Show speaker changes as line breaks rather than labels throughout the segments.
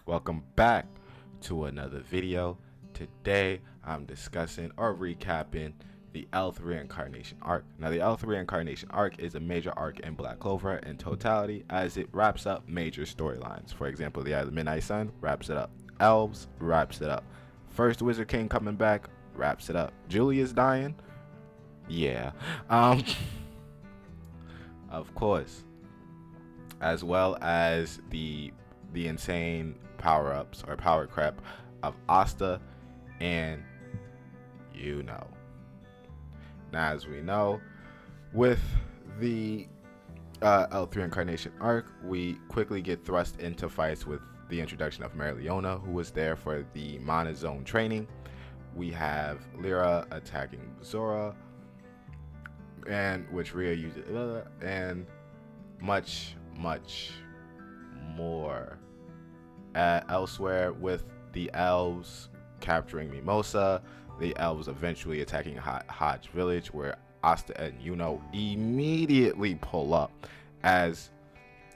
Welcome back to another video. Today I'm discussing or recapping the Elf Reincarnation Arc. Now the Elf Reincarnation Arc is a major arc in Black Clover in totality as it wraps up major storylines. For example, the Midnight Sun wraps it up. Elves wraps it up. First Wizard King coming back wraps it up. Julius dying? Yeah. Of course. As well as the insane power-ups or power crap of Asta and Now as we know, with the L3 Incarnation arc, we quickly get thrust into fights with the introduction of Marileona, who was there for the Mana Zone training. We have Lyra attacking Zora, and which Rhea uses, and much more. Elsewhere, with the elves capturing Mimosa, the elves eventually attacking Hodge Village, where Asta and immediately pull up, as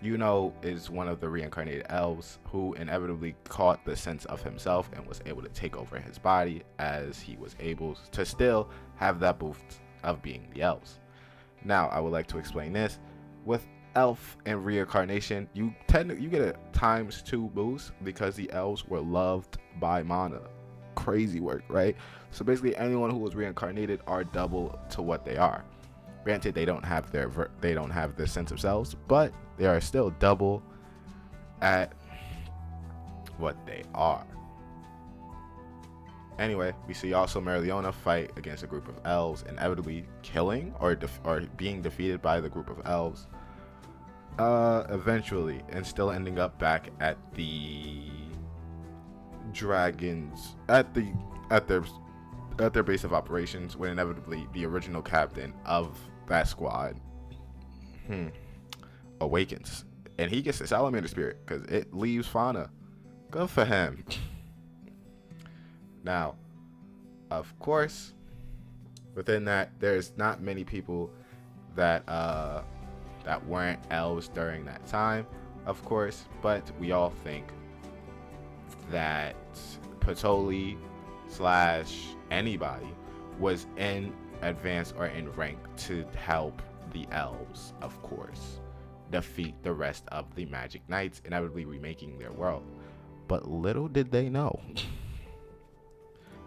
is one of the reincarnated elves who inevitably caught the sense of himself and was able to take over his body, as he was able to still have that boost of being the elves. Now I would like to explain this. With Elf and Reincarnation, you get a ×2 boost because the elves were loved by Mana. Crazy work, right? So basically anyone who was reincarnated are double to what they are. Granted, they don't have their sense of selves, but they are still double at what they are. Anyway, we see also Marileona fight against a group of elves, inevitably killing or being defeated by the group of elves. Eventually, and still ending up back at the dragons at their base of operations, when inevitably the original captain of that squad awakens, and he gets the salamander spirit because it leaves Fauna. Good for him. Now, of course, within that, there's not many people that weren't elves during that time, of course, but we all think that Patoli / anybody was in advance or in rank to help the elves, of course, defeat the rest of the Magic Knights, inevitably remaking their world. But little did they know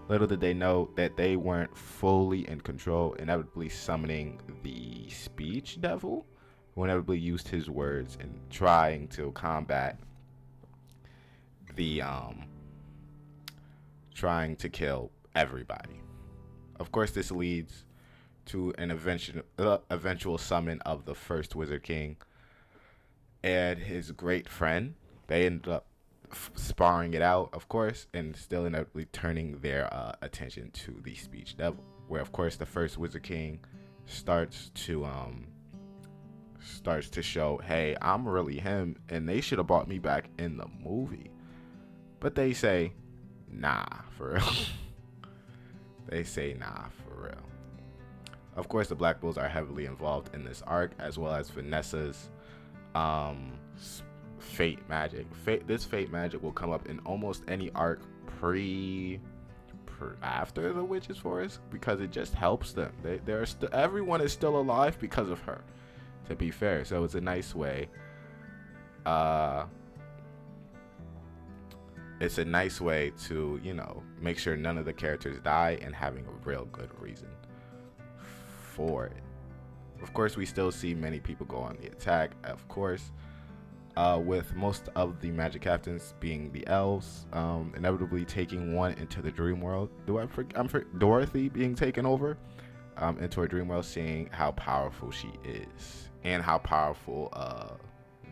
that they weren't fully in control, inevitably summoning the Speech Devil, who inevitably used his words in trying to combat the trying to kill everybody. Of course, this leads to an eventual summon of the first Wizard King and his great friend. They ended up sparring it out, of course, and still inevitably turning their attention to the Speech Devil, where of course the first Wizard King starts to show, hey, I'm really him, and they should have brought me back in the movie. But they say, nah, for real. They say, nah, for real. Of course, the Black Bulls are heavily involved in this arc, as well as Vanessa's fate magic. This fate magic will come up in almost any arc after the Witch's Forest, because it just helps them. Everyone is still alive because of her, to be fair. So it's a nice way. It's a nice way to, make sure none of the characters die, and having a real good reason for it. Of course, we still see many people go on the attack, of course, with most of the magic captains being the elves, inevitably taking one into the dream world. Dorothy being taken over into a dream world, seeing how powerful she is and how powerful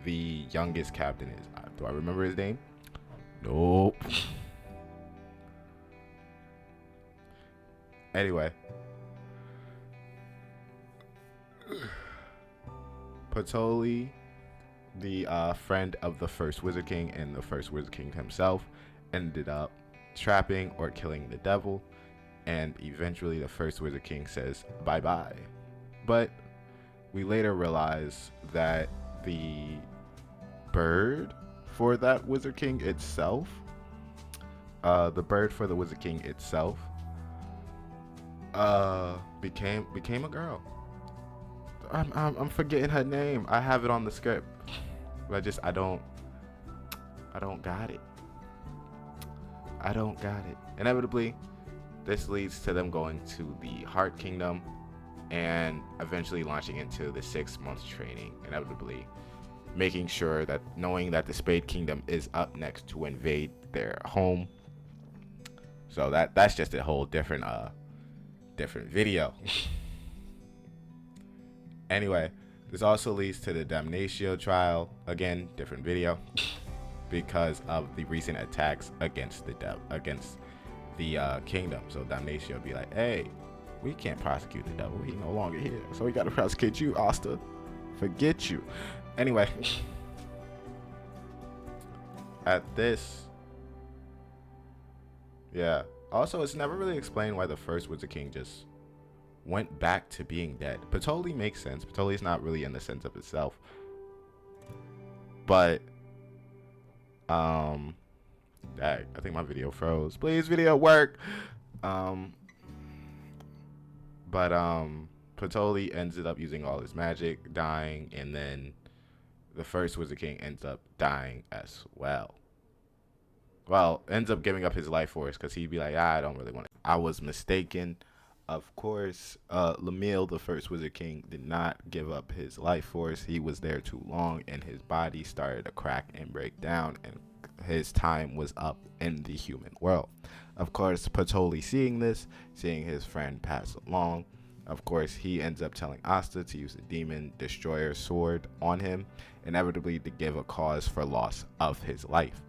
the youngest captain is. Do I remember his name? Nope. Anyway, Patoli, the friend of the first Wizard King and the first Wizard King himself, ended up trapping or killing the devil, and eventually the first Wizard King says bye-bye. But we later realize that the bird for that Wizard King itself, the bird for the Wizard King itself, became a girl. I'm forgetting her name. I have it on the script, but I don't got it. I don't got it. Inevitably, this leads to them going to the Heart Kingdom and eventually launching into the 6-month training. Inevitably, making sure that knowing that the Spade Kingdom is up next to invade their home. So that's just a whole different video. Anyway, this also leads to the Damnatio trial. Again, different video, because of the recent attacks against the kingdom. So Damnatio will be like, hey, we can't prosecute the devil. He's no longer here. So we got to prosecute you, Asta. Forget you. Anyway, at this, yeah. Also, it's never really explained why the first Wizard King just went back to being dead. Patoli makes sense. Patoli's not really in the sense of itself. But, dang, I think my video froze. Please, video work. Patoli ends up using all his magic, dying, and then the first Wizard King ends up dying as well. Well, ends up giving up his life force because he'd be like, I don't really want it. I was mistaken. Of course, Lamille, the first Wizard King, did not give up his life force. He was there too long, and his body started to crack and break down, and his time was up in the human world. Of course, Patoli seeing this, seeing his friend pass along, of course, he ends up telling Asta to use the Demon Destroyer sword on him, inevitably to give a cause for loss of his life,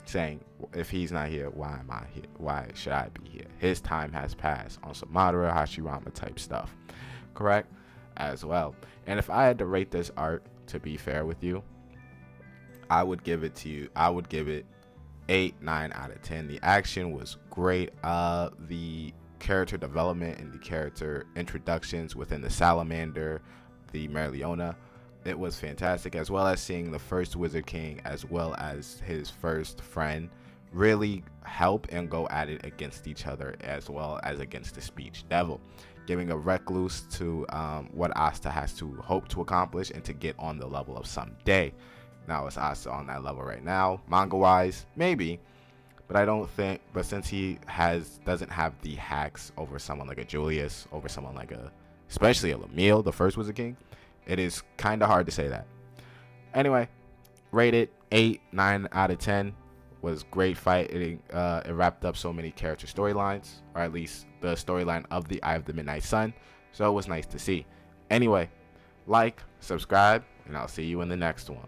saying, if he's not here, why am I here? Why should I be here? His time has passed, on some Madara, Hashirama type stuff. Correct? As well. And if I had to rate this arc, to be fair with you, I would give it 8, 9 out of 10. The action was great. The character development and the character introductions within the Salamander, the Merliona, it was fantastic, as well as seeing the first Wizard King as well as his first friend really help and go at it against each other, as well as against the Speech Devil, giving a recluse to what Asta has to hope to accomplish and to get on the level of someday. Now, is Asta on that level right now? Manga wise, maybe, but I don't think. But since he doesn't have the hacks over someone like a Julius, over someone like especially a Lamille, the first Wizard King, it is kind of hard to say that. Anyway, rated 8, 9 out of 10. Was great fight. It wrapped up so many character storylines, or at least the storyline of the Eye of the Midnight Sun. So it was nice to see. Anyway, like, subscribe, and I'll see you in the next one.